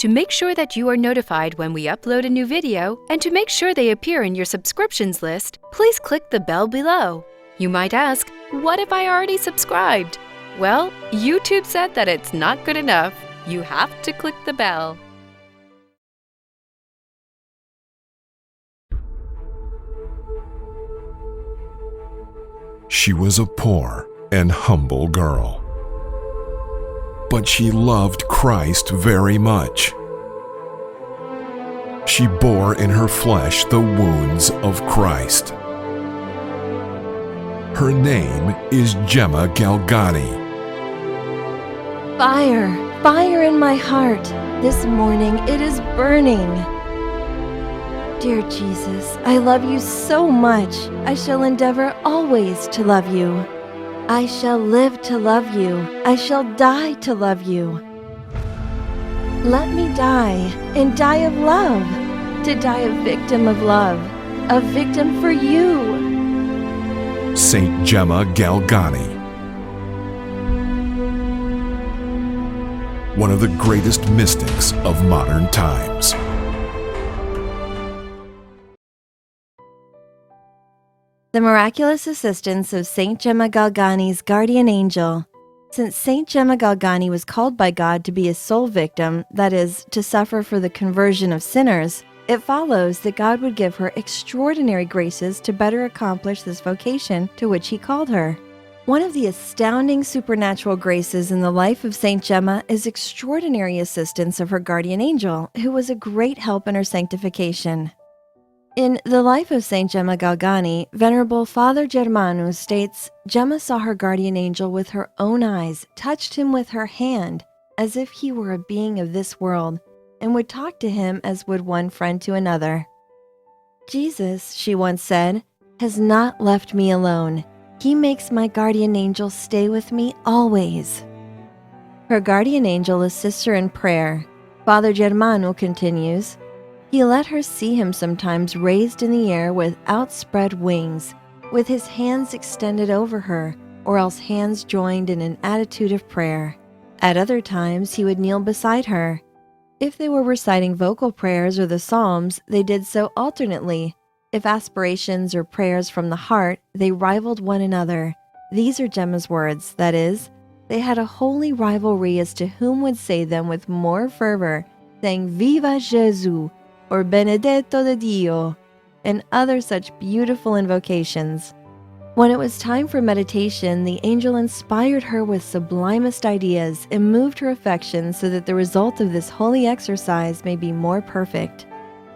To make sure that you are notified when we upload a new video and to make sure they appear in your subscriptions list, please click the bell below. You might ask, what if I already subscribed? Well, YouTube said that it's not good enough. You have to click the bell. She was a poor and humble girl, but she loved Christ very much. She bore in her flesh the wounds of Christ. Her name is Gemma Galgani. Fire, fire in my heart. This morning it is burning. Dear Jesus, I love you so much. I shall endeavor always to love you. I shall live to love you. I shall die to love you. Let me die, and die of love, to die a victim of love, a victim for you. Saint Gemma Galgani, one of the greatest mystics of modern times. The miraculous assistance of Saint Gemma Galgani's guardian angel. Since Saint Gemma Galgani was called by God to be a soul victim, that is, to suffer for the conversion of sinners, it follows that God would give her extraordinary graces to better accomplish this vocation to which He called her. One of the astounding supernatural graces in the life of Saint Gemma is extraordinary assistance of her guardian angel, who was a great help in her sanctification. In The Life of Saint Gemma Galgani, Venerable Father Germano states, Gemma saw her guardian angel with her own eyes, touched him with her hand, as if he were a being of this world, and would talk to him as would one friend to another. Jesus, she once said, has not left me alone. He makes my guardian angel stay with me always. Her guardian angel assists her in prayer. Father Germano continues, he let her see him sometimes raised in the air with outspread wings, with his hands extended over her, or else hands joined in an attitude of prayer. At other times he would kneel beside her. If they were reciting vocal prayers or the Psalms, they did so alternately. If aspirations or prayers from the heart, they rivaled one another. These are Gemma's words, that is, they had a holy rivalry as to whom would say them with more fervor, saying Viva Gesù, or Benedetto de Dio, and other such beautiful invocations. When it was time for meditation, the angel inspired her with sublimest ideas and moved her affections so that the result of this holy exercise may be more perfect.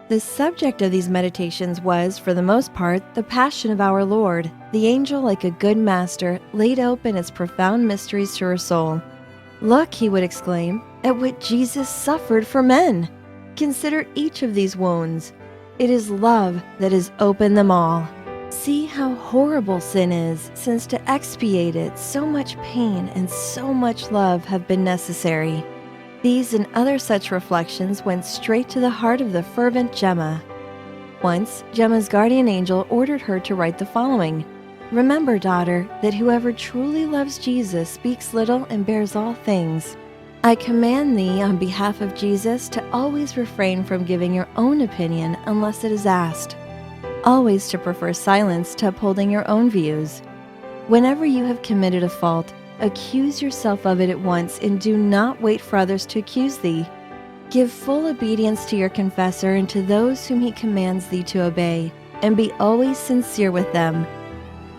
The subject of these meditations was, for the most part, the Passion of our Lord. The angel, like a good master, laid open its profound mysteries to her soul. Look, he would exclaim, at what Jesus suffered for men. Consider each of these wounds. It is love that has opened them all. See how horrible sin is, since to expiate it, so much pain and so much love have been necessary. These and other such reflections went straight to the heart of the fervent Gemma. Once, Gemma's guardian angel ordered her to write the following: Remember, daughter, that whoever truly loves Jesus speaks little and bears all things. I command thee, on behalf of Jesus, to always refrain from giving your own opinion unless it is asked. Always to prefer silence to upholding your own views. Whenever you have committed a fault, accuse yourself of it at once and do not wait for others to accuse thee. Give full obedience to your confessor and to those whom he commands thee to obey, and be always sincere with them.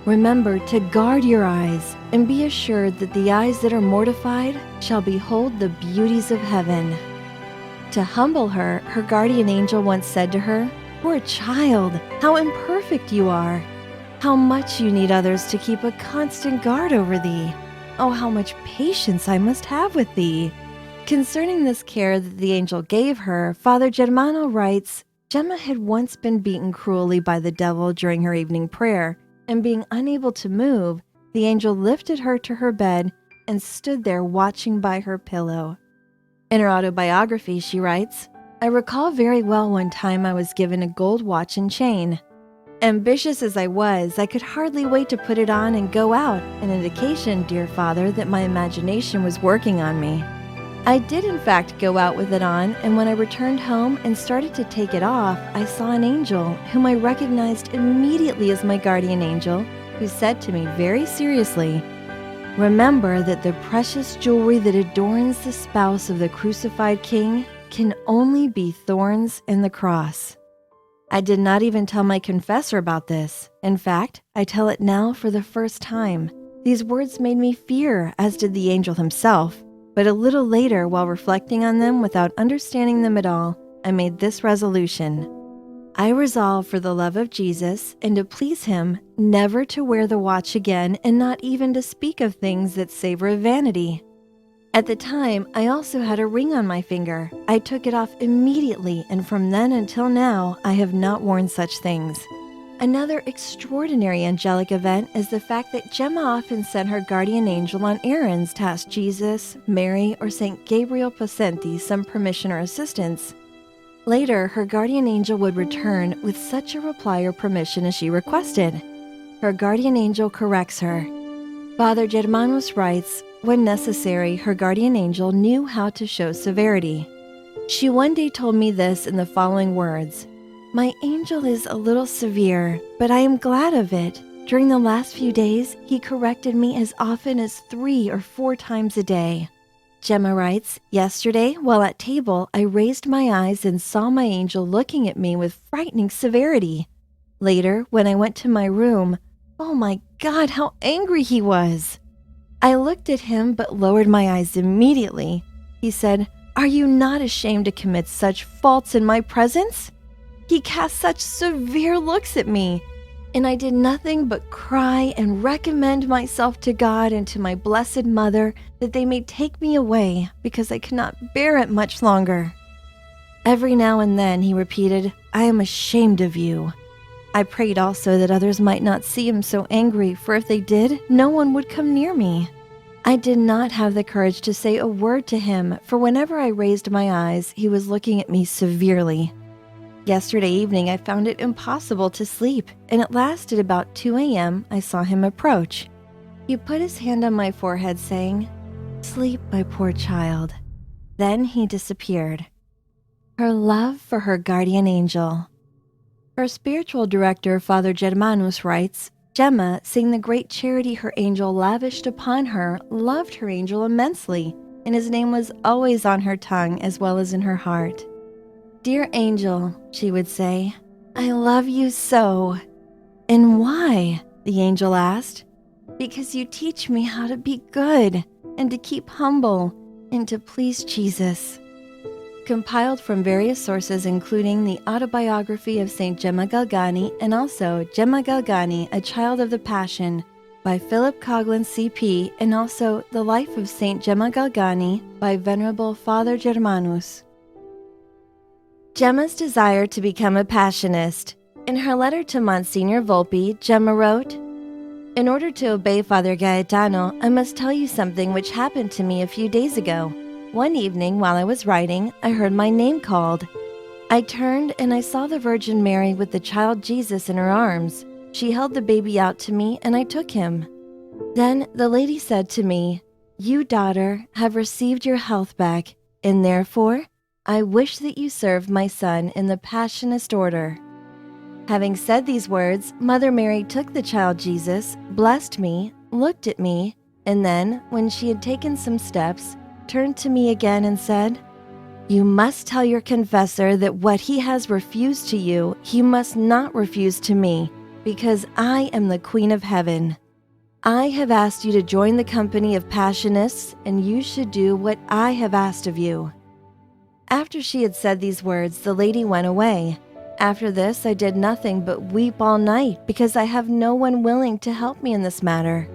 Remember to guard your eyes, and be assured that the eyes that are mortified shall behold the beauties of heaven. To humble her, her guardian angel once said to her, Poor child, how imperfect you are! How much you need others to keep a constant guard over thee! Oh, how much patience I must have with thee! Concerning this care that the angel gave her, Father Germano writes, Gemma had once been beaten cruelly by the devil during her evening prayer, and being unable to move, the angel lifted her to her bed and stood there watching by her pillow. In her autobiography, she writes, I recall very well one time I was given a gold watch and chain. Ambitious as I was, I could hardly wait to put it on and go out, an indication, dear Father, that my imagination was working on me. I did in fact go out with it on, and when I returned home and started to take it off, I saw an angel whom I recognized immediately as my guardian angel, who said to me very seriously, "Remember that the precious jewelry that adorns the spouse of the crucified King can only be thorns and the cross." I did not even tell my confessor about this. In fact, I tell it now for the first time. These words made me fear, as did the angel himself. But a little later, while reflecting on them without understanding them at all, I made this resolution. I resolve for the love of Jesus and to please him never to wear the watch again and not even to speak of things that savor of vanity. At the time, I also had a ring on my finger. I took it off immediately, and from then until now, I have not worn such things. Another extraordinary angelic event is the fact that Gemma often sent her guardian angel on errands to ask Jesus, Mary, or St. Gabriel Possenti some permission or assistance. Later, her guardian angel would return with such a reply or permission as she requested. Her guardian angel corrects her. Father Germanus writes, when necessary, her guardian angel knew how to show severity. She one day told me this in the following words, "My angel is a little severe, but I am glad of it. During the last few days, he corrected me as often as 3 or 4 times a day." Gemma writes, "Yesterday, while at table, I raised my eyes and saw my angel looking at me with frightening severity. Later, when I went to my room, oh my God, how angry he was! I looked at him but lowered my eyes immediately. He said, 'Are you not ashamed to commit such faults in my presence?' He cast such severe looks at me, and I did nothing but cry and recommend myself to God and to my Blessed Mother that they may take me away because I cannot bear it much longer. Every now and then he repeated, 'I am ashamed of you.' I prayed also that others might not see him so angry, for if they did, no one would come near me. I did not have the courage to say a word to him, for whenever I raised my eyes, he was looking at me severely. Yesterday evening, I found it impossible to sleep, and at last at about 2 a.m., I saw him approach. He put his hand on my forehead, saying, 'Sleep, my poor child.' Then he disappeared." Her love for her guardian angel. Her spiritual director, Father Germanus, writes, Gemma, seeing the great charity her angel lavished upon her, loved her angel immensely, and his name was always on her tongue as well as in her heart. "Dear angel," she would say, "I love you so." "And why?" the angel asked. "Because you teach me how to be good, and to keep humble, and to please Jesus." Compiled from various sources including the autobiography of St. Gemma Galgani and also Gemma Galgani, A Child of the Passion by Philip Coghlan CP, and also The Life of St. Gemma Galgani by Venerable Father Germanus. Gemma's desire to become a Passionist. In her letter to Monsignor Volpi, Gemma wrote, "In order to obey Father Gaetano, I must tell you something which happened to me a few days ago. One evening, while I was writing, I heard my name called. I turned and I saw the Virgin Mary with the child Jesus in her arms. She held the baby out to me and I took him. Then the lady said to me, 'You, daughter, have received your health back, and therefore I wish that you serve my son in the Passionist order.' Having said these words, Mother Mary took the child Jesus, blessed me, looked at me, and then, when she had taken some steps, turned to me again and said, 'You must tell your confessor that what he has refused to you, he must not refuse to me, because I am the Queen of Heaven. I have asked you to join the company of Passionists, and you should do what I have asked of you.' After she had said these words, the lady went away. After this, I did nothing but weep all night, because I have no one willing to help me in this matter.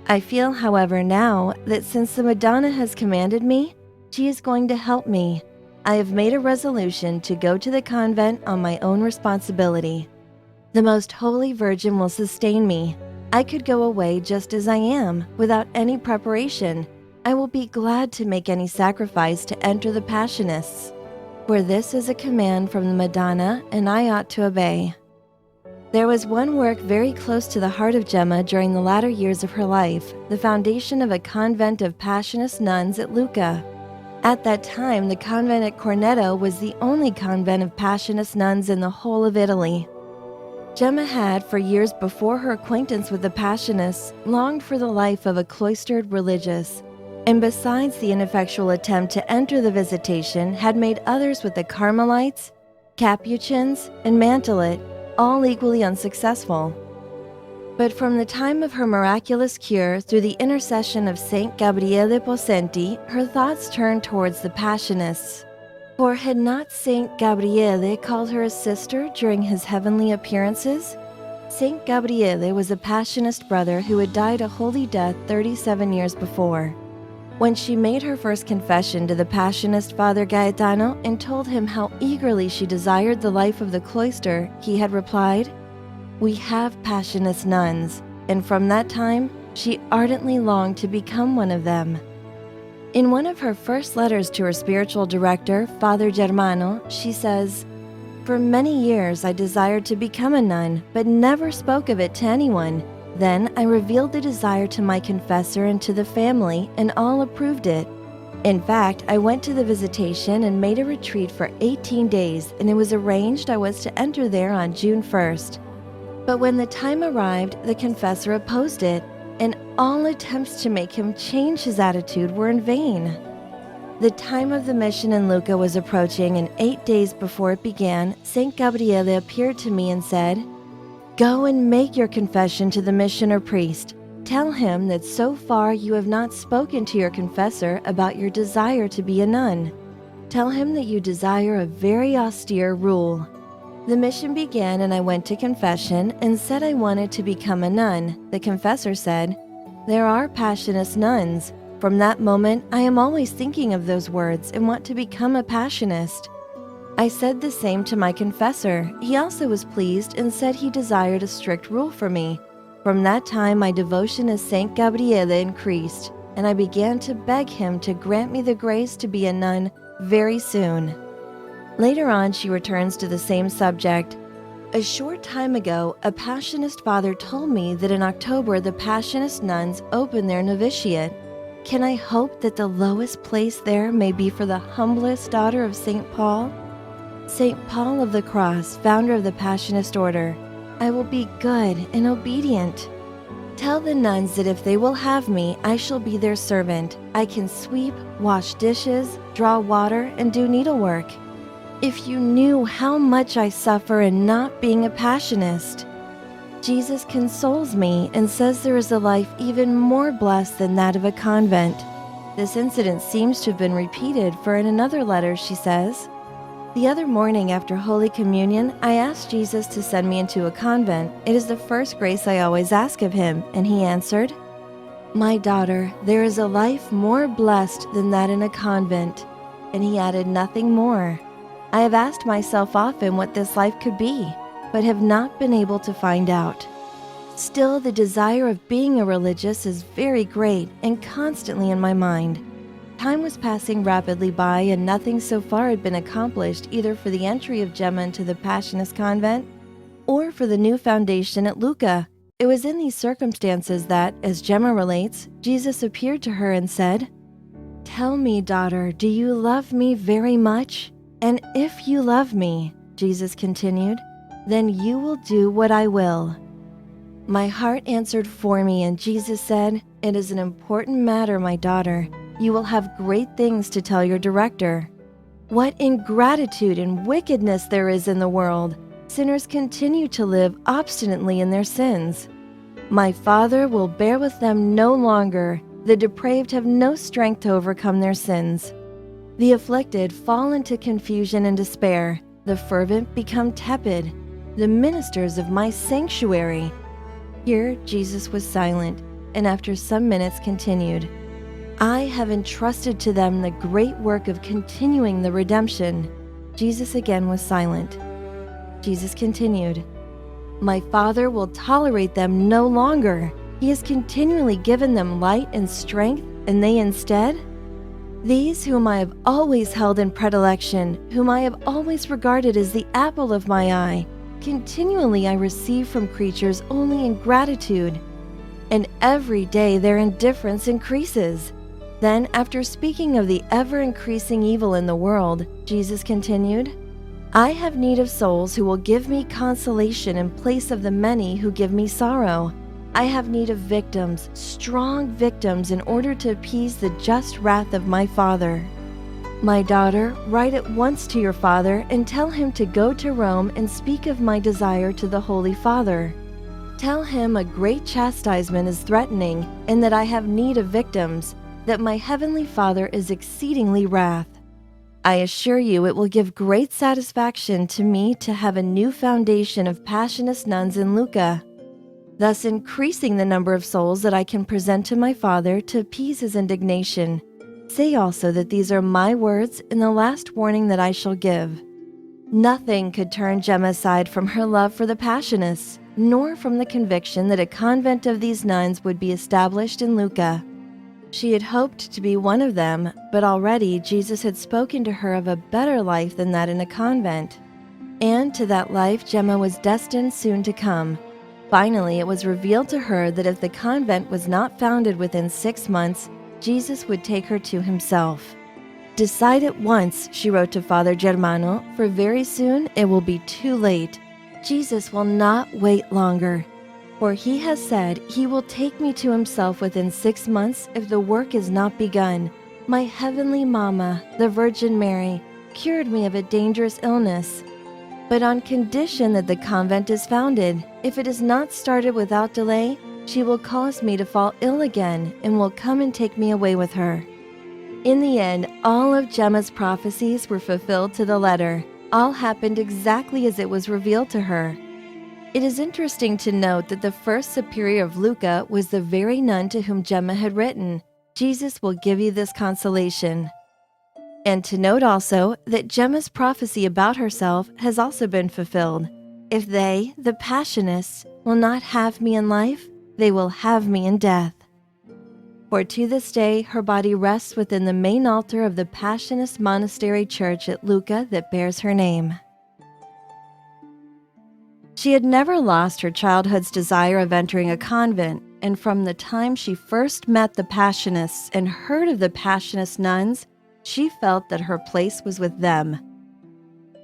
I feel, however, now that since the Madonna has commanded me, she is going to help me. I have made a resolution to go to the convent on my own responsibility. The Most Holy Virgin will sustain me. I could go away just as I am, without any preparation. I will be glad to make any sacrifice to enter the Passionists. For this is a command from the Madonna, and I ought to obey." There was one work very close to the heart of Gemma during the latter years of her life, the foundation of a convent of Passionist nuns at Lucca. At that time, the convent at Corneto was the only convent of Passionist nuns in the whole of Italy. Gemma had, for years before her acquaintance with the Passionists, longed for the life of a cloistered religious, and besides the ineffectual attempt to enter the Visitation, had made others with the Carmelites, Capuchins, and Mantelet, all equally unsuccessful. But from the time of her miraculous cure through the intercession of Saint Gabriele Possenti, her thoughts turned towards the Passionists. For had not Saint Gabriele called her a sister during his heavenly appearances? Saint Gabriele was a Passionist brother who had died a holy death 37 years before. When she made her first confession to the Passionist Father Gaetano and told him how eagerly she desired the life of the cloister, he had replied, "We have Passionist nuns," and from that time, she ardently longed to become one of them. In one of her first letters to her spiritual director, Father Germano, she says, "For many years I desired to become a nun, but never spoke of it to anyone. Then I revealed the desire to my confessor and to the family, and all approved it. In fact, I went to the Visitation and made a retreat for 18 days, and it was arranged I was to enter there on June 1st. But when the time arrived, the confessor opposed it, and all attempts to make him change his attitude were in vain. The time of the mission in Lucca was approaching, and 8 days before it began, Saint Gabriele appeared to me and said, 'Go and make your confession to the missioner priest. Tell him that so far you have not spoken to your confessor about your desire to be a nun. Tell him that you desire a very austere rule.' The mission began, and I went to confession and said I wanted to become a nun. The confessor said, 'There are Passionist nuns. From that moment, I am always thinking of those words and want to become a Passionist.' I said the same to my confessor. He also was pleased and said he desired a strict rule for me. From that time, my devotion to Saint Gabriele increased, and I began to beg him to grant me the grace to be a nun very soon." Later on, she returns to the same subject. "A short time ago, a Passionist father told me that in October the Passionist nuns open their novitiate. Can I hope that the lowest place there may be for the humblest daughter of St. Paul? St. Paul of the Cross, founder of the Passionist order, I will be good and obedient. Tell the nuns that if they will have me, I shall be their servant. I can sweep, wash dishes, draw water, and do needlework. If you knew how much I suffer in not being a Passionist. Jesus consoles me and says there is a life even more blessed than that of a convent." This incident seems to have been repeated, for in another letter she says, "The other morning after Holy Communion, I asked Jesus to send me into a convent. It is the first grace I always ask of him, and he answered, 'My daughter, there is a life more blessed than that in a convent.' And he added nothing more. I have asked myself often what this life could be, but have not been able to find out. Still, the desire of being a religious is very great and constantly in my mind. Time was passing rapidly by, and nothing so far had been accomplished either for the entry of Gemma into the Passionist convent or for the new foundation at Lucca. It was in these circumstances that, as Gemma relates, Jesus appeared to her and said, 'Tell me, daughter, do you love me very much? And if you love me,' Jesus continued, 'then you will do what I will.' My heart answered for me, and Jesus said, 'It is an important matter, my daughter. You will have great things to tell your director.' What ingratitude and wickedness there is in the world! Sinners continue to live obstinately in their sins. My Father will bear with them no longer. The depraved have no strength to overcome their sins. The afflicted fall into confusion and despair. The fervent become tepid. The ministers of my sanctuary." Here Jesus was silent, and after some minutes continued, "I have entrusted to them the great work of continuing the redemption." Jesus again was silent. Jesus continued, "My Father will tolerate them no longer. He has continually given them light and strength, and they instead? These whom I have always held in predilection, whom I have always regarded as the apple of my eye, continually I receive from creatures only ingratitude, and every day their indifference increases. Then, after speaking of the ever-increasing evil in the world, Jesus continued, I have need of souls who will give me consolation in place of the many who give me sorrow. I have need of victims, strong victims, in order to appease the just wrath of my Father. My daughter, write at once to your father and tell him to go to Rome and speak of my desire to the Holy Father. Tell him a great chastisement is threatening, and that I have need of victims, that my heavenly Father is exceedingly wrath. I assure you it will give great satisfaction to me to have a new foundation of Passionist nuns in Lucca, thus increasing the number of souls that I can present to my Father to appease his indignation. Say also that these are my words and the last warning that I shall give. Nothing could turn Gemma aside from her love for the Passionists, nor from the conviction that a convent of these nuns would be established in Lucca. She had hoped to be one of them, but already Jesus had spoken to her of a better life than that in a convent. And to that life Gemma was destined soon to come. Finally, it was revealed to her that if the convent was not founded within 6 months, Jesus would take her to himself. Decide at once, she wrote to Father Germano, for very soon it will be too late. Jesus will not wait longer, for he has said he will take me to himself within 6 months if the work is not begun. My heavenly Mama, the Virgin Mary, cured me of a dangerous illness, but on condition that the convent is founded. If it is not started without delay, she will cause me to fall ill again and will come and take me away with her. In the end, all of Gemma's prophecies were fulfilled to the letter. All happened exactly as it was revealed to her. It is interesting to note that the first superior of Lucca was the very nun to whom Gemma had written, Jesus will give you this consolation. And to note also that Gemma's prophecy about herself has also been fulfilled. If they, the Passionists, will not have me in life, they will have me in death. For to this day her body rests within the main altar of the Passionist monastery church at Lucca that bears her name. She had never lost her childhood's desire of entering a convent, and from the time she first met the Passionists and heard of the Passionist nuns, she felt that her place was with them.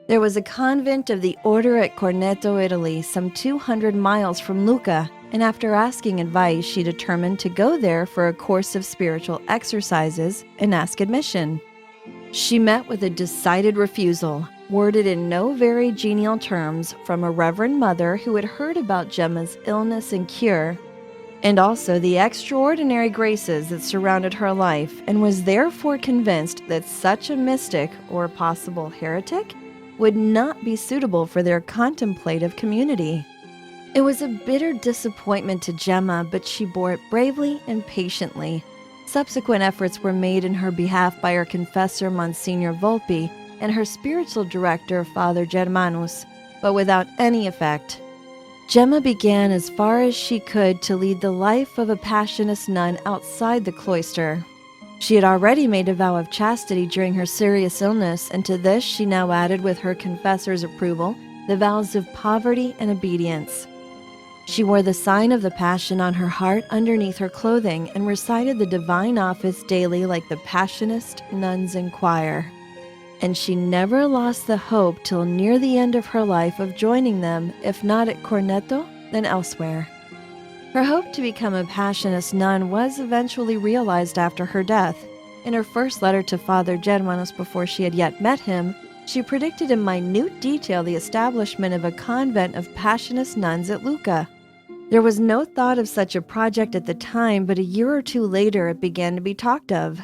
There was a convent of the order at Corneto, Italy, some 200 miles from Lucca, and after asking advice, she determined to go there for a course of spiritual exercises and ask admission. She met with a decided refusal, worded in no very genial terms, from a reverend mother who had heard about Gemma's illness and cure, and also the extraordinary graces that surrounded her life, and was therefore convinced that such a mystic, or possible heretic, would not be suitable for their contemplative community. It was a bitter disappointment to Gemma, but she bore it bravely and patiently. Subsequent efforts were made in her behalf by her confessor, Monsignor Volpi, and her spiritual director, Father Germanus, but without any effect. Gemma began as far as she could to lead the life of a Passionist nun outside the cloister. She had already made a vow of chastity during her serious illness, and to this she now added, with her confessor's approval, the vows of poverty and obedience. She wore the sign of the Passion on her heart underneath her clothing and recited the divine office daily like the Passionist nuns in choir. And she never lost the hope till near the end of her life of joining them, if not at Corneto, then elsewhere. Her hope to become a Passionist nun was eventually realized after her death. In her first letter to Father Germanus before she had yet met him, she predicted in minute detail the establishment of a convent of Passionist nuns at Lucca. There was no thought of such a project at the time, but a year or two later it began to be talked of.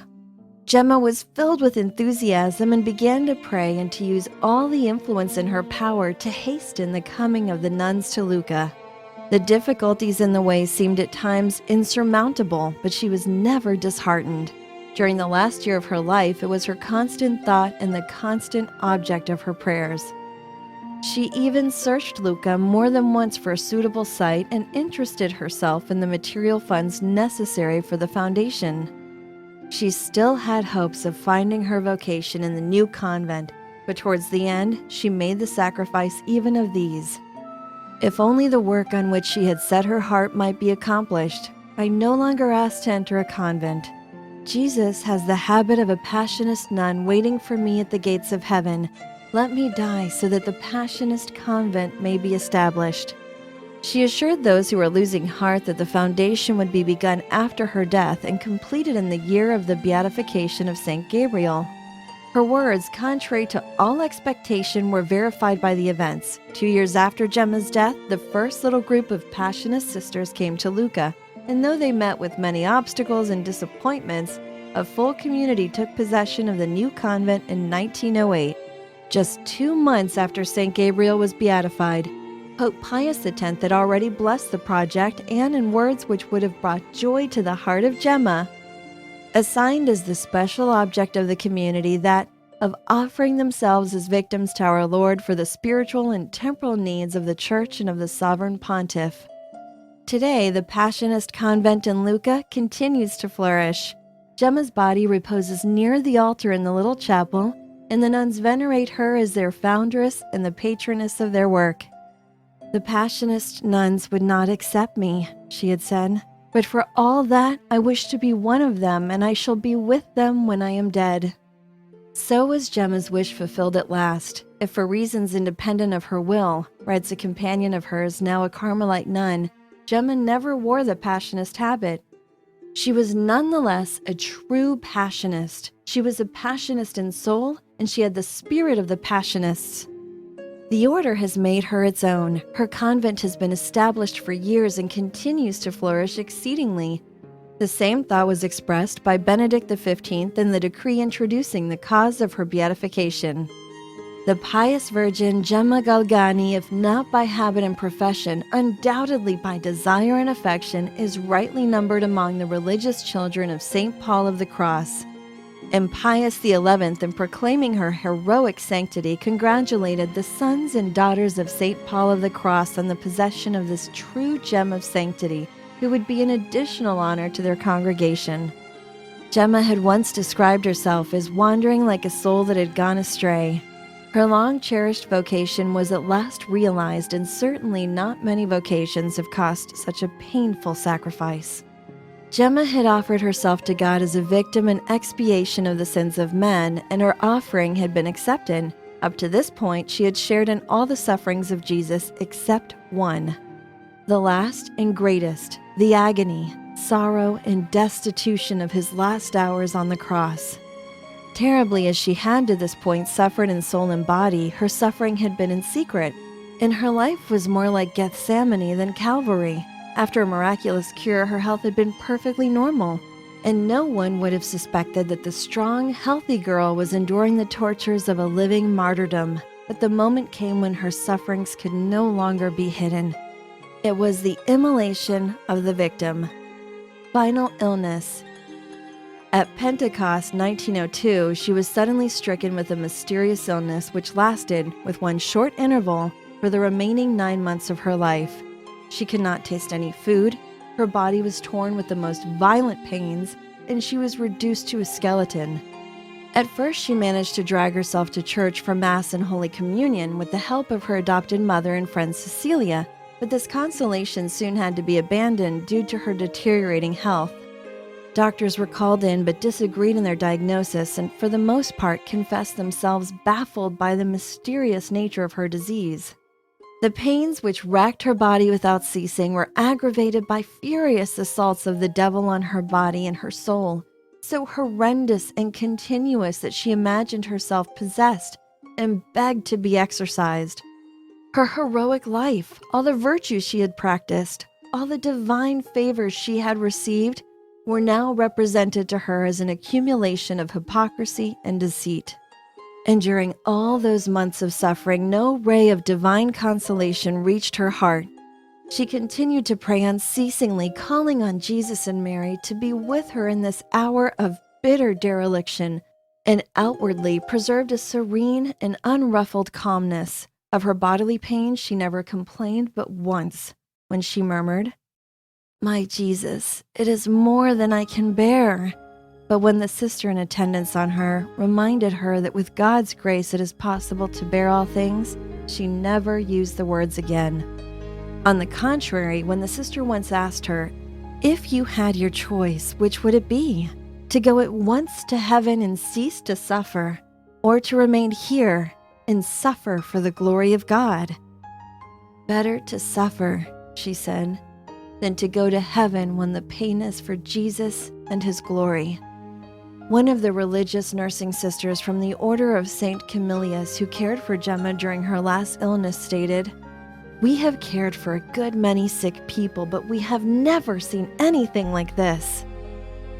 Gemma was filled with enthusiasm and began to pray and to use all the influence in her power to hasten the coming of the nuns to Lucca. The difficulties in the way seemed at times insurmountable, but she was never disheartened. During the last year of her life, it was her constant thought and the constant object of her prayers. She even searched Lucca more than once for a suitable site and interested herself in the material funds necessary for the foundation. She still had hopes of finding her vocation in the new convent, but towards the end, she made the sacrifice even of these. If only the work on which she had set her heart might be accomplished, I no longer asked to enter a convent. Jesus has the habit of a Passionist nun waiting for me at the gates of heaven. Let me die so that the Passionist convent may be established. She assured those who were losing heart that the foundation would be begun after her death and completed in the year of the beatification of St. Gabriel. Her words, contrary to all expectation, were verified by the events. 2 years after Gemma's death, the first little group of Passionist sisters came to Lucca, and though they met with many obstacles and disappointments, a full community took possession of the new convent in 1908, just 2 months after St. Gabriel was beatified. Pope Pius X had already blessed the project, and in words which would have brought joy to the heart of Gemma, assigned as the special object of the community that of offering themselves as victims to our Lord for the spiritual and temporal needs of the Church and of the Sovereign Pontiff. Today, the Passionist convent in Lucca continues to flourish. Gemma's body reposes near the altar in the little chapel, and the nuns venerate her as their foundress and the patroness of their work. The Passionist nuns would not accept me, she had said, but for all that, I wish to be one of them, and I shall be with them when I am dead. So was Gemma's wish fulfilled at last, if for reasons independent of her will, writes a companion of hers, now a Carmelite nun. Gemma never wore the Passionist habit. She was nonetheless a true Passionist. She was a Passionist in soul, and she had the spirit of the Passionists. The order has made her its own. Her convent has been established for years and continues to flourish exceedingly. The same thought was expressed by Benedict XV in the decree introducing the cause of her beatification. The pious virgin Gemma Galgani, if not by habit and profession, undoubtedly by desire and affection, is rightly numbered among the religious children of St. Paul of the Cross. And Pius XI, in proclaiming her heroic sanctity, congratulated the sons and daughters of St. Paul of the Cross on the possession of this true gem of sanctity, who would be an additional honor to their congregation. Gemma had once described herself as wandering like a soul that had gone astray. Her long-cherished vocation was at last realized, and certainly not many vocations have cost such a painful sacrifice. Gemma had offered herself to God as a victim and expiation of the sins of men, and her offering had been accepted. Up to this point, she had shared in all the sufferings of Jesus except one. The last and greatest, the agony, sorrow, and destitution of his last hours on the cross. Terribly as she had to this point suffered in soul and body, her suffering had been in secret, and her life was more like Gethsemane than Calvary. After a miraculous cure, her health had been perfectly normal, and no one would have suspected that the strong, healthy girl was enduring the tortures of a living martyrdom. But the moment came when her sufferings could no longer be hidden. It was the immolation of the victim. Final illness. At Pentecost 1902, she was suddenly stricken with a mysterious illness which lasted, with one short interval, for the remaining 9 months of her life. She could not taste any food, her body was torn with the most violent pains, and she was reduced to a skeleton. At first, she managed to drag herself to church for Mass and Holy Communion with the help of her adopted mother and friend Cecilia, but this consolation soon had to be abandoned due to her deteriorating health. Doctors were called in but disagreed in their diagnosis and for the most part confessed themselves baffled by the mysterious nature of her disease. The pains which racked her body without ceasing were aggravated by furious assaults of the devil on her body and her soul, so horrendous and continuous that she imagined herself possessed and begged to be exorcised. Her heroic life, all the virtues she had practiced, all the divine favors she had received, were now represented to her as an accumulation of hypocrisy and deceit. And during all those months of suffering, no ray of divine consolation reached her heart. She continued to pray unceasingly, calling on Jesus and Mary to be with her in this hour of bitter dereliction, and outwardly preserved a serene and unruffled calmness. Of her bodily pain she never complained but once, when she murmured, "My Jesus, it is more than I can bear." But when the sister in attendance on her reminded her that with God's grace it is possible to bear all things, she never used the words again. On the contrary, when the sister once asked her, "If you had your choice, which would it be?" to go at once to heaven and cease to suffer, or to remain here and suffer for the glory of God. Better to suffer, she said, than to go to heaven when the pain is for Jesus and his glory. One of the religious nursing sisters from the Order of St. Camillus who cared for Gemma during her last illness stated, "We have cared for a good many sick people, but we have never seen anything like this."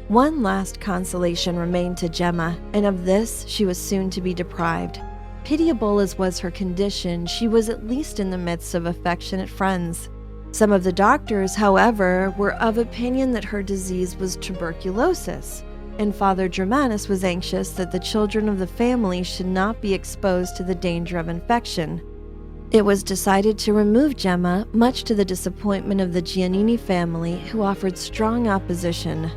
One last consolation remained to Gemma, and of this she was soon to be deprived. Pitiable as was her condition, she was at least in the midst of affectionate friends. Some of the doctors, however, were of opinion that her disease was tuberculosis, and Father Germanus was anxious that the children of the family should not be exposed to the danger of infection. It was decided to remove Gemma, much to the disappointment of the Giannini family, who offered strong opposition.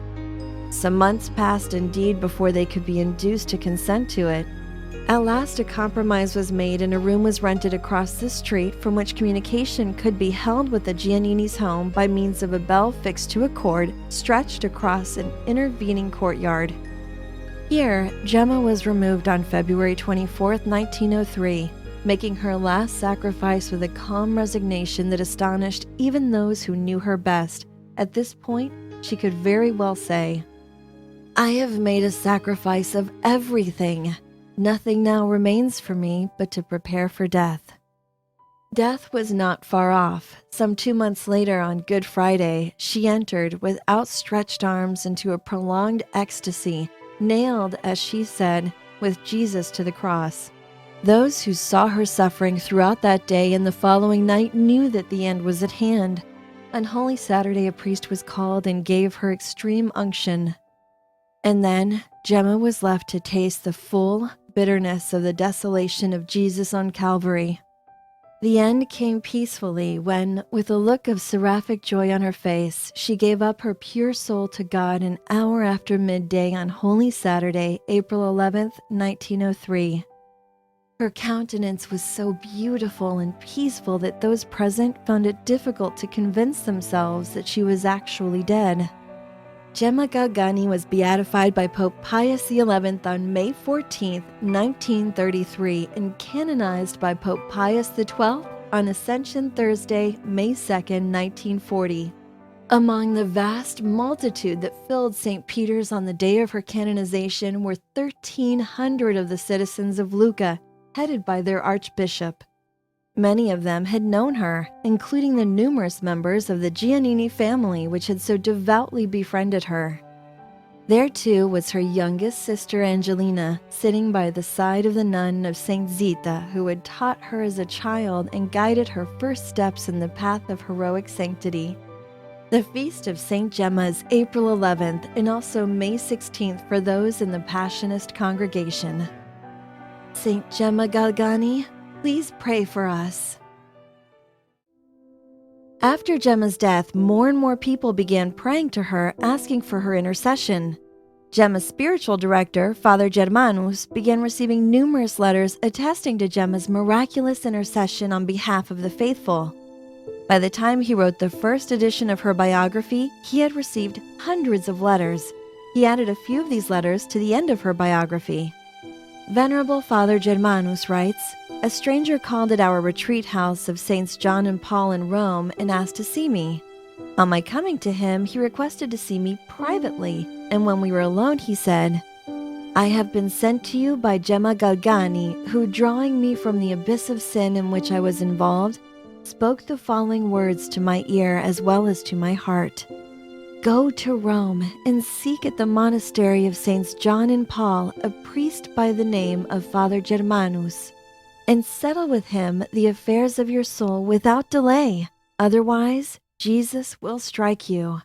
Some months passed indeed before they could be induced to consent to it. At last a compromise was made and a room was rented across the street from which communication could be held with the Giannini's home by means of a bell fixed to a cord stretched across an intervening courtyard. Here, Gemma was removed on February 24, 1903, making her last sacrifice with a calm resignation that astonished even those who knew her best. At this point, she could very well say, "I have made a sacrifice of everything. Nothing now remains for me but to prepare for death." Death was not far off. Some 2 months later, on Good Friday, she entered with outstretched arms into a prolonged ecstasy, nailed, as she said, with Jesus to the cross. Those who saw her suffering throughout that day and the following night knew that the end was at hand. On Holy Saturday, a priest was called and gave her extreme unction. And then Gemma was left to taste the full bitterness of the desolation of Jesus on Calvary. The end came peacefully when, with a look of seraphic joy on her face, she gave up her pure soul to God an hour after midday on Holy Saturday, April 11th, 1903. Her countenance was so beautiful and peaceful that those present found it difficult to convince themselves that she was actually dead. Gemma Galgani was beatified by Pope Pius XI on May 14, 1933, and canonized by Pope Pius XII on Ascension Thursday, May 2, 1940. Among the vast multitude that filled St. Peter's on the day of her canonization were 1,300 of the citizens of Lucca, headed by their archbishop. Many of them had known her, including the numerous members of the Giannini family which had so devoutly befriended her. There too was her youngest sister Angelina, sitting by the side of the nun of St. Zita, who had taught her as a child and guided her first steps in the path of heroic sanctity. The feast of St. Gemma is April 11th and also May 16th for those in the Passionist congregation. St. Gemma Galgani, please pray for us. After Gemma's death, more and more people began praying to her, asking for her intercession. Gemma's spiritual director, Father Germanus, began receiving numerous letters attesting to Gemma's miraculous intercession on behalf of the faithful. By the time he wrote the first edition of her biography, he had received hundreds of letters. He added a few of these letters to the end of her biography. Venerable Father Germanus writes, "A stranger called at our retreat house of Saints John and Paul in Rome and asked to see me. On my coming to him, he requested to see me privately, and when we were alone, he said, 'I have been sent to you by Gemma Galgani, who, drawing me from the abyss of sin in which I was involved, spoke the following words to my ear as well as to my heart. Go to Rome and seek at the monastery of Saints John and Paul a priest by the name of Father Germanus, and settle with him the affairs of your soul without delay. Otherwise, Jesus will strike you.'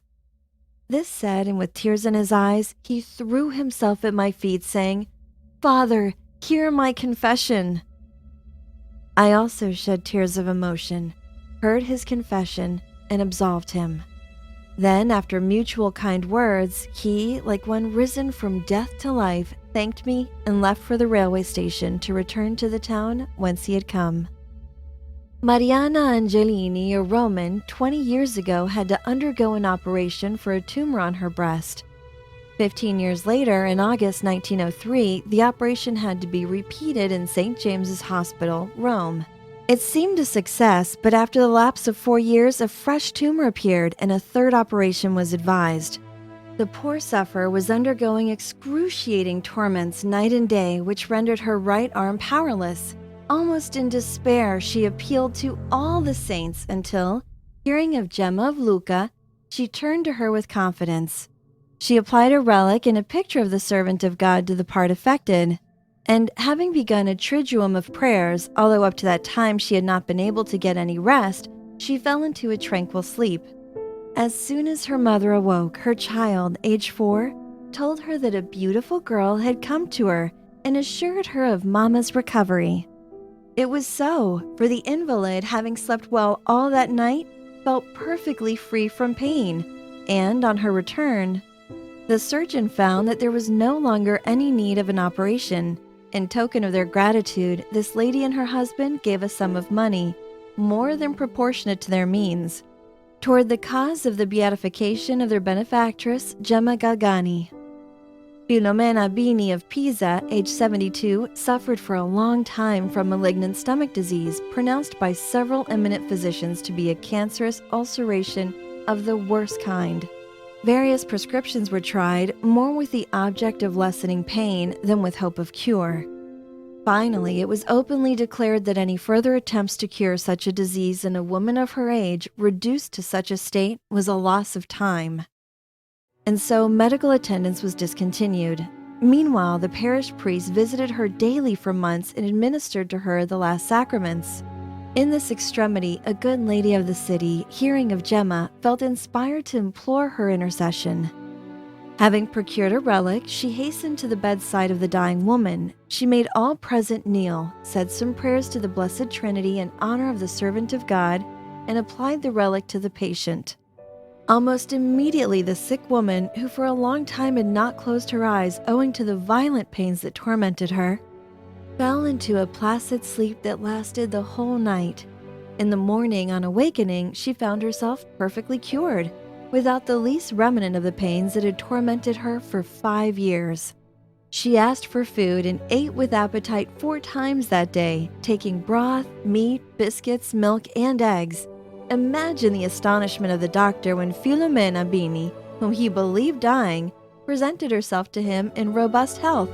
This said, and with tears in his eyes, he threw himself at my feet, saying, 'Father, hear my confession.' I also shed tears of emotion, heard his confession, and absolved him. Then, after mutual kind words, he, like one risen from death to life, thanked me and left for the railway station to return to the town whence he had come." Mariana Angelini, a Roman, 20 years ago had to undergo an operation for a tumor on her breast. 15 years later, in August 1903, the operation had to be repeated in St. James's Hospital, Rome. It seemed a success, but after the lapse of 4 years, a fresh tumor appeared and a third operation was advised. The poor sufferer was undergoing excruciating torments night and day, which rendered her right arm powerless. Almost in despair, she appealed to all the saints until, hearing of Gemma of Lucca, she turned to her with confidence. She applied a relic and a picture of the servant of God to the part affected, and having begun a triduum of prayers, although up to that time she had not been able to get any rest, she fell into a tranquil sleep. As soon as her mother awoke, her child, age 4, told her that a beautiful girl had come to her and assured her of Mama's recovery. It was so, for the invalid, having slept well all that night, felt perfectly free from pain, and on her return, the surgeon found that there was no longer any need of an operation. In token of their gratitude, this lady and her husband gave a sum of money, more than proportionate to their means, toward the cause of the beatification of their benefactress, Gemma Galgani. Filomena Bini of Pisa, age 72, suffered for a long time from malignant stomach disease, pronounced by several eminent physicians to be a cancerous ulceration of the worst kind. Various prescriptions were tried, more with the object of lessening pain than with hope of cure. Finally, it was openly declared that any further attempts to cure such a disease in a woman of her age, reduced to such a state, was a loss of time. And so medical attendance was discontinued. Meanwhile, the parish priest visited her daily for months and administered to her the last sacraments. In this extremity, a good lady of the city, hearing of Gemma, felt inspired to implore her intercession. Having procured a relic, she hastened to the bedside of the dying woman. She made all present kneel, said some prayers to the Blessed Trinity in honor of the servant of God, and applied the relic to the patient. Almost immediately, the sick woman, who for a long time had not closed her eyes owing to the violent pains that tormented her, fell into a placid sleep that lasted the whole night. In the morning, on awakening, she found herself perfectly cured, without the least remnant of the pains that had tormented her for 5 years. She asked for food and ate with appetite 4 times that day, taking broth, meat, biscuits, milk, and eggs. Imagine the astonishment of the doctor when Filomena Bini, whom he believed dying, presented herself to him in robust health.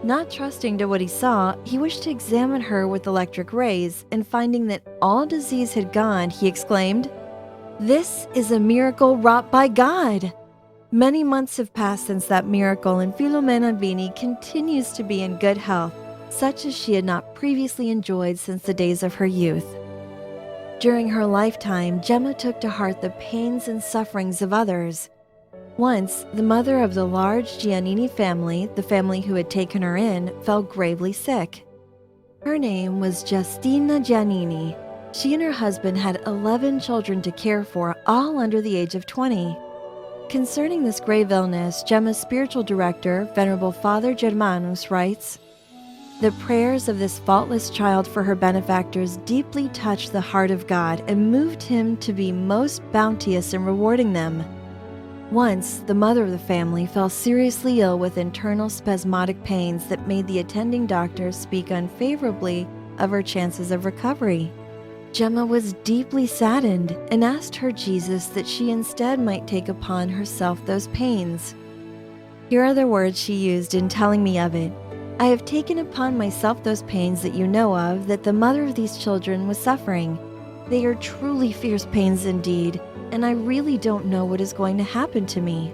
Not trusting to what he saw, he wished to examine her with electric rays, and finding that all disease had gone, he exclaimed, "This is a miracle wrought by God!" Many months have passed since that miracle, and Filomena Bini continues to be in good health, such as she had not previously enjoyed since the days of her youth. During her lifetime, Gemma took to heart the pains and sufferings of others. Once, the mother of the large Giannini family, the family who had taken her in, fell gravely sick. Her name was Justina Giannini. She and her husband had 11 children to care for, all under the age of 20. Concerning this grave illness, Gemma's spiritual director, Venerable Father Germanus, writes, "The prayers of this faultless child for her benefactors deeply touched the heart of God and moved him to be most bounteous in rewarding them. Once, the mother of the family fell seriously ill with internal spasmodic pains that made the attending doctors speak unfavorably of her chances of recovery. Gemma was deeply saddened and asked her Jesus that she instead might take upon herself those pains. Here are the words she used in telling me of it. 'I have taken upon myself those pains that you know of, that the mother of these children was suffering. They are truly fierce pains indeed, and I really don't know what is going to happen to me.'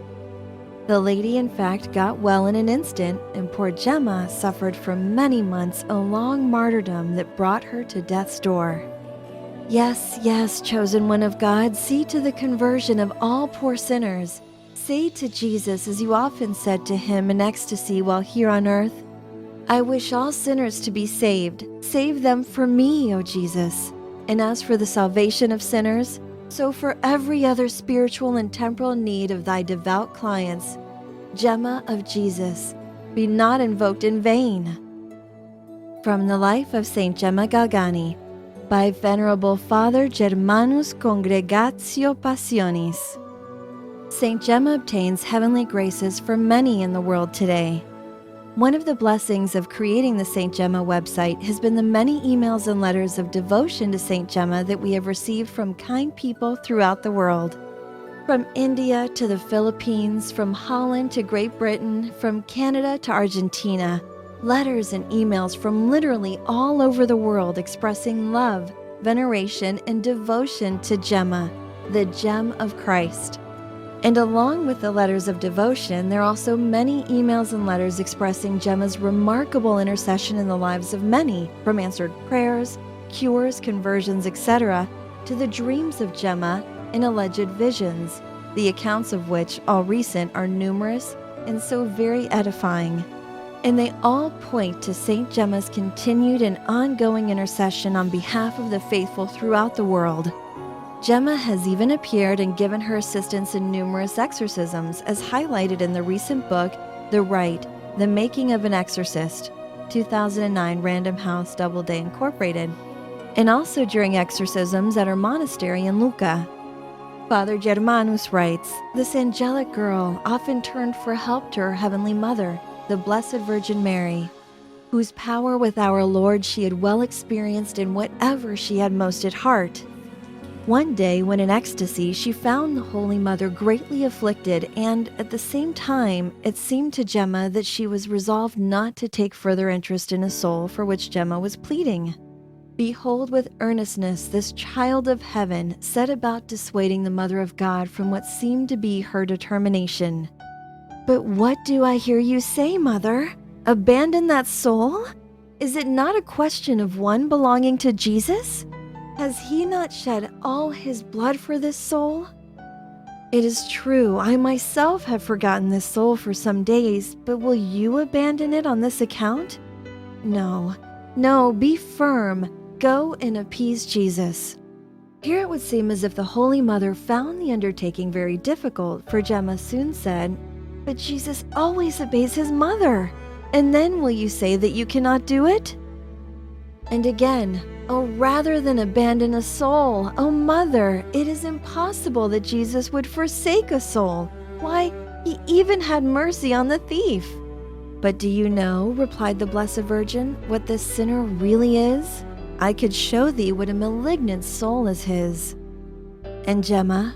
The lady, in fact, got well in an instant, and poor Gemma suffered for many months a long martyrdom that brought her to death's door. Yes, yes, chosen one of God, see to the conversion of all poor sinners. Say to Jesus, as you often said to him in ecstasy while here on earth, 'I wish all sinners to be saved. Save them for me, O Jesus.' And as for the salvation of sinners, so for every other spiritual and temporal need of thy devout clients, Gemma of Jesus, be not invoked in vain." From the Life of Saint Gemma Galgani, by Venerable Father Germanus Congregatio Passionis. Saint Gemma obtains heavenly graces for many in the world today. One of the blessings of creating the Saint Gemma website has been the many emails and letters of devotion to Saint Gemma that we have received from kind people throughout the world. From India to the Philippines, from Holland to Great Britain, from Canada to Argentina, letters and emails from literally all over the world expressing love, veneration, and devotion to Gemma, the gem of Christ. And along with the letters of devotion, there are also many emails and letters expressing Gemma's remarkable intercession in the lives of many, from answered prayers, cures, conversions, etc., to the dreams of Gemma and alleged visions, the accounts of which, all recent, are numerous and so very edifying. And they all point to Saint Gemma's continued and ongoing intercession on behalf of the faithful throughout the world. Gemma has even appeared and given her assistance in numerous exorcisms, as highlighted in the recent book, The Rite, The Making of an Exorcist, 2009 Random House Doubleday Incorporated, and also during exorcisms at her monastery in Lucca. Father Germanus writes, this angelic girl often turned for help to her Heavenly Mother, the Blessed Virgin Mary, whose power with our Lord she had well experienced in whatever she had most at heart. One day, when in ecstasy, she found the Holy Mother greatly afflicted, and at the same time, it seemed to Gemma that she was resolved not to take further interest in a soul for which Gemma was pleading. Behold, with earnestness, this child of heaven set about dissuading the Mother of God from what seemed to be her determination. But what do I hear you say, Mother? Abandon that soul? Is it not a question of one belonging to Jesus? Has he not shed all his blood for this soul? It is true, I myself have forgotten this soul for some days, but will you abandon it on this account? No, be firm. Go and appease Jesus. Here it would seem as if the Holy Mother found the undertaking very difficult, for Gemma soon said, but Jesus always obeys his mother. And then will you say that you cannot do it? And again, oh, rather than abandon a soul, oh Mother, it is impossible that Jesus would forsake a soul. Why, he even had mercy on the thief. But do you know, replied the Blessed Virgin, what this sinner really is? I could show thee what a malignant soul is his. And Gemma,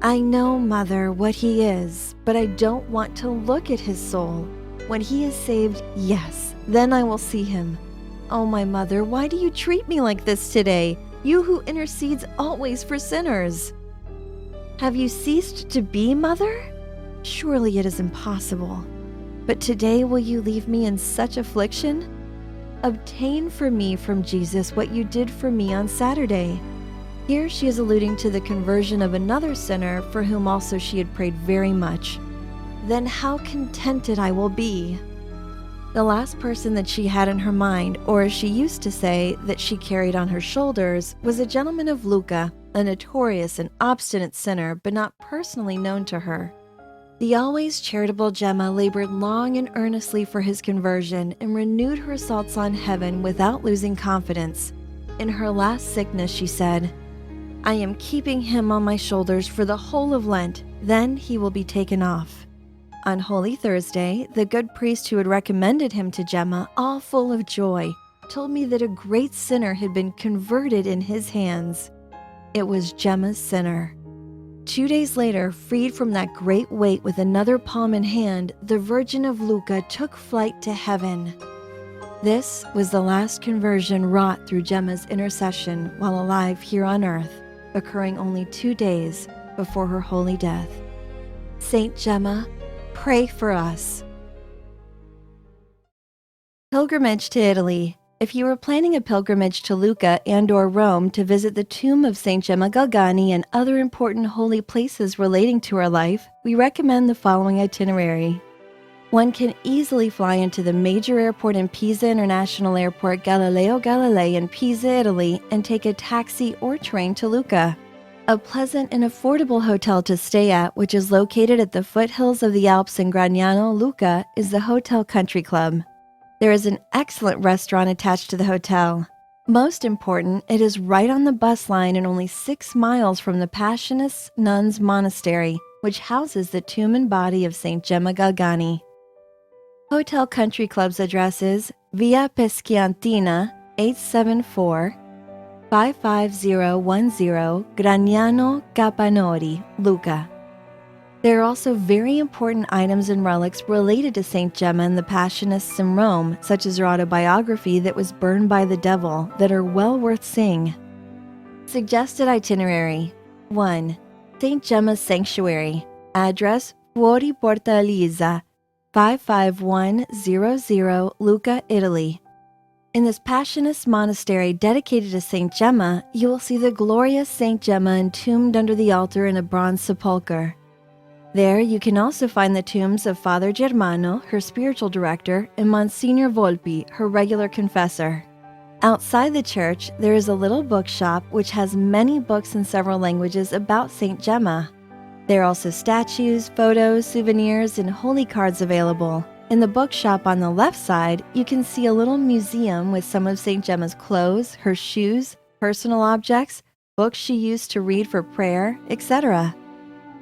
I know, Mother, what he is, but I don't want to look at his soul. When he is saved, yes, then I will see him. Oh, my Mother, why do you treat me like this today, you who intercedes always for sinners? Have you ceased to be, Mother? Surely it is impossible. But today will you leave me in such affliction? Obtain for me from Jesus what you did for me on Saturday. Here she is alluding to the conversion of another sinner for whom also she had prayed very much. Then how contented I will be. The last person that she had in her mind, or as she used to say, that she carried on her shoulders, was a gentleman of Lucca, a notorious and obstinate sinner, but not personally known to her. The always charitable Gemma labored long and earnestly for his conversion and renewed her assaults on heaven without losing confidence. In her last sickness, she said, I am keeping him on my shoulders for the whole of Lent, then he will be taken off. On Holy Thursday, the good priest who had recommended him to Gemma, all full of joy, told me that a great sinner had been converted in his hands. It was Gemma's sinner. 2 days later, freed from that great weight with another palm in hand, the Virgin of Lucca took flight to heaven. This was the last conversion wrought through Gemma's intercession while alive here on earth, occurring only 2 days before her holy death. Saint Gemma, pray for us. Pilgrimage to Italy. If you are planning a pilgrimage to Lucca and/or Rome to visit the tomb of Saint Gemma Galgani and other important holy places relating to her life, we recommend the following itinerary. One can easily fly into the major airport in Pisa International Airport Galileo Galilei in Pisa, Italy, and take a taxi or train to Lucca. A pleasant and affordable hotel to stay at, which is located at the foothills of the Alps in Gragnano, Lucca, is the Hotel Country Club. There is an excellent restaurant attached to the hotel. Most important, it is right on the bus line and only 6 miles from the Passionist nuns monastery, which houses the tomb and body of St. Gemma Galgani. Hotel Country Club's address is Via Peschiantina, 874, 55010 Gragnano Capanori, Lucca. There are also very important items and relics related to St. Gemma and the Passionists in Rome, such as her autobiography that was burned by the devil, that are well worth seeing. Suggested itinerary: 1. St. Gemma's Sanctuary. Address: Fuori Porta Elisa, 55100 Lucca, Italy. In this Passionist monastery dedicated to St. Gemma, you will see the glorious St. Gemma entombed under the altar in a bronze sepulchre. There you can also find the tombs of Father Germano, her spiritual director, and Monsignor Volpi, her regular confessor. Outside the church, there is a little bookshop which has many books in several languages about St. Gemma. There are also statues, photos, souvenirs, and holy cards available. In the bookshop on the left side, you can see a little museum with some of St. Gemma's clothes, her shoes, personal objects, books she used to read for prayer, etc.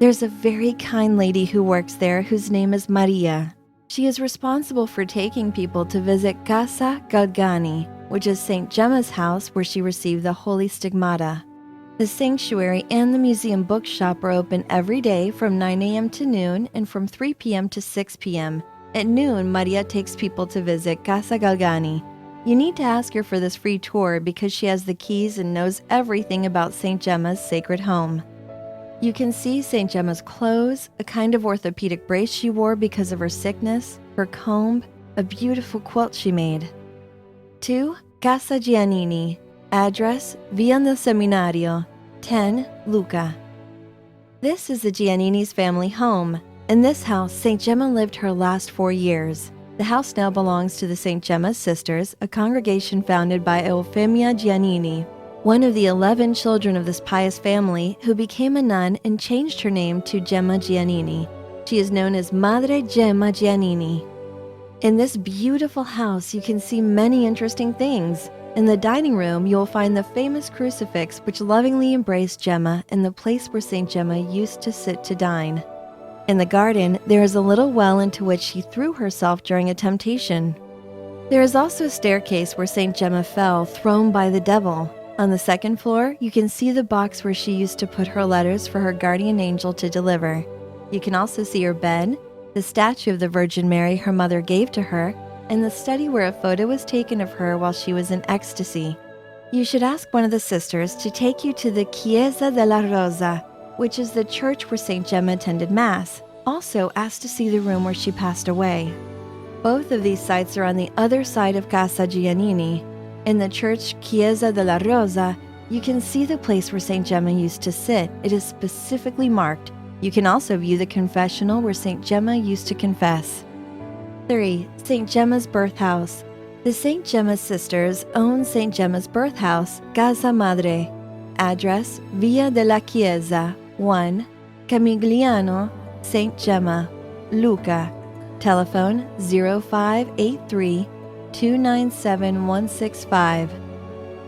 There's a very kind lady who works there whose name is Maria. She is responsible for taking people to visit Casa Galgani, which is St. Gemma's house where she received the Holy Stigmata. The sanctuary and the museum bookshop are open every day from 9 a.m. to noon and from 3 p.m. to 6 p.m. At noon, Maria takes people to visit Casa Galgani. You need to ask her for this free tour because she has the keys and knows everything about St. Gemma's sacred home. You can see St. Gemma's clothes, a kind of orthopedic brace she wore because of her sickness, her comb, a beautiful quilt she made. 2. Casa Giannini. Address: Via del Seminario, 10, Lucca. This is the Giannini's family home. In this house, St. Gemma lived her last 4 years. The house now belongs to the St. Gemma's Sisters, a congregation founded by Eufemia Giannini, one of the 11 children of this pious family, who became a nun and changed her name to Gemma Giannini. She is known as Madre Gemma Giannini. In this beautiful house, you can see many interesting things. In the dining room, you will find the famous crucifix which lovingly embraced Gemma and the place where St. Gemma used to sit to dine. In the garden, there is a little well into which she threw herself during a temptation. There is also a staircase where St. Gemma fell, thrown by the devil. On the second floor, you can see the box where she used to put her letters for her guardian angel to deliver. You can also see her bed, the statue of the Virgin Mary her mother gave to her, and the study where a photo was taken of her while she was in ecstasy. You should ask one of the sisters to take you to the Chiesa della Rosa, which is the church where St. Gemma attended Mass. Also, ask to see the room where she passed away. Both of these sites are on the other side of Casa Giannini. In the church Chiesa della Rosa, you can see the place where St. Gemma used to sit. It is specifically marked. You can also view the confessional where St. Gemma used to confess. 3. St. Gemma's Birth House. The St. Gemma Sisters own St. Gemma's birth house, Casa Madre. Address: Via della Chiesa, 1, Camigliano, St. Gemma, Lucca. Telephone 0583 297 165.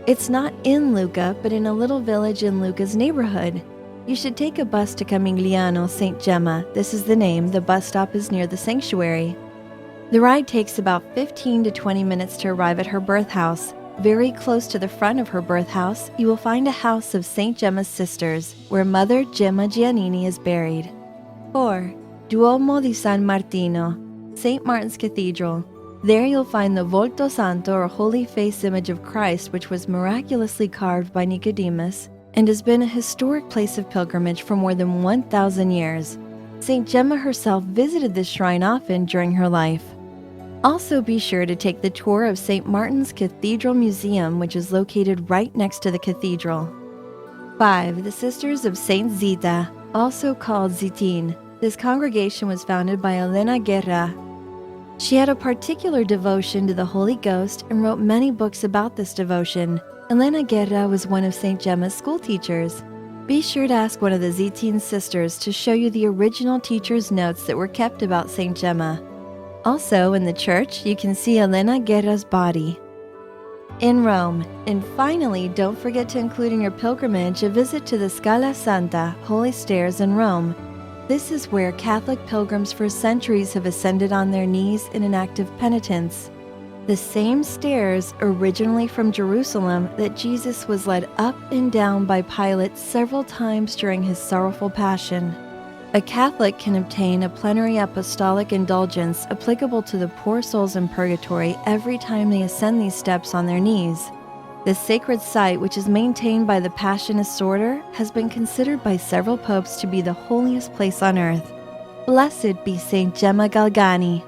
It's not in Lucca, but in a little village in Lucca's neighborhood. You should take a bus to Camigliano, St. Gemma. This is the name. The bus stop is near the sanctuary. The ride takes about 15 to 20 minutes to arrive at her birth house. Very close to the front of her birth house, you will find a house of St. Gemma's Sisters, where Mother Gemma Giannini is buried. 4. Duomo di San Martino, St. Martin's Cathedral. There you'll find the Volto Santo, or Holy Face image of Christ, which was miraculously carved by Nicodemus and has been a historic place of pilgrimage for more than 1,000 years. St. Gemma herself visited this shrine often during her life. Also be sure to take the tour of St. Martin's Cathedral Museum, which is located right next to the cathedral. 5. The Sisters of St. Zita, also called Zitin. This congregation was founded by Elena Guerra. She had a particular devotion to the Holy Ghost and wrote many books about this devotion. Elena Guerra was one of St. Gemma's school teachers. Be sure to ask one of the Zitin sisters to show you the original teacher's notes that were kept about St. Gemma. Also, in the church, you can see Elena Guerra's body. In Rome. And finally, don't forget to include in your pilgrimage a visit to the Scala Santa, Holy Stairs in Rome. This is where Catholic pilgrims for centuries have ascended on their knees in an act of penitence. The same stairs, originally from Jerusalem, that Jesus was led up and down by Pilate several times during his sorrowful passion. A Catholic can obtain a plenary apostolic indulgence applicable to the poor souls in purgatory every time they ascend these steps on their knees. This sacred site, which is maintained by the Passionist order, has been considered by several popes to be the holiest place on earth. Blessed be Saint Gemma Galgani.